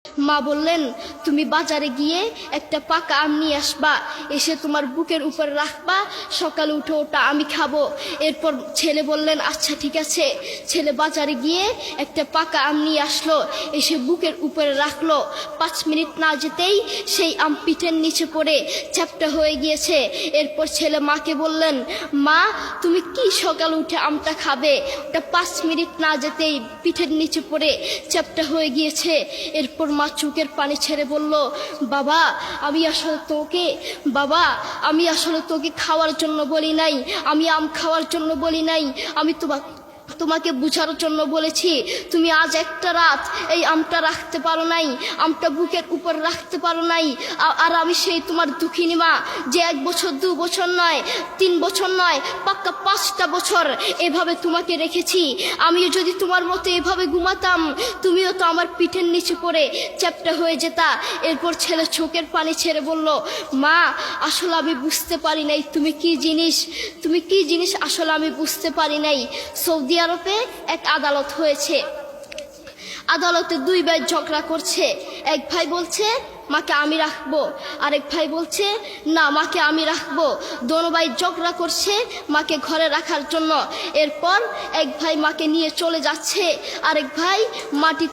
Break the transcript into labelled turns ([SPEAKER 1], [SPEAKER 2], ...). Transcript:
[SPEAKER 1] মা বললেন, তুমি বাজারে গিয়ে একটা পাকা আম নিয়ে আসবা, এসে তোমার বুকের উপরে রাখবা, সকালে উঠে ওটা আমি খাবো। এরপর ছেলে বললেন, আচ্ছা ঠিক আছে। ছেলে বাজারে গিয়ে একটা পাকা আম নিয়ে আসলো, এসে বুকের উপরে রাখলো। 5 মিনিট না যেতেই সেই আম পিঠের নিচে পড়ে চ্যাপ্টা হয়ে গিয়েছে। এরপর ছেলে মাকে বললেন, মা তুমি কি সকালে উঠে আমটা খাবে? ওটা 5 মিনিট না যেতেই পিঠের নিচে পড়ে চ্যাপ্টা হয়ে গিয়েছে। এরপর মা চোখের পানি ছেড়ে বলল, বাবা আমি আসলে তোকে খাওয়ার জন্য বলি নাই, আমি আম খাওয়ার জন্য বলি নাই, আমি তোমাকে বুঝার জন্য বলেছি। তুমি আজ একটা রাত এই আমটা রাখতে পারো নাই, আমটা বুকের উপর রাখতে পারো নাই। আর আমি সেই তোমার দুঃখিনী মা, যে 1 বছর 2 বছর নয়, 3 বছর নয়, পাক্কা 5টা বছর এভাবে তোমাকে রেখেছি। আমিও যদি তোমার মতো এভাবে ঘুমাতাম, তুমিও তো আমার পিঠের নিচে পড়ে চ্যাপ্টা হয়ে যেতা। এরপর ছেলে চোখের পানি ছেড়ে বলল, মা আসলে আমি বুঝতে পারি নাই তুমি কি জিনিস আসলে আমি বুঝতে পারি নাই। সৌদি আরবে এক আদালত হয়েছে। আদালতে 2 ভাই ঝগড়া করছে। এক ভাই বলছে মাকে আমি রাখবো, আরেক ভাই বলছে না মাকে আমি রাখবো। দোনো ভাই ঝগড়া করছে মাকে ঘরে রাখার জন্য। এরপর এক ভাই মাকে নিয়ে চলে যাচ্ছে, আরেক ভাই মাটিতে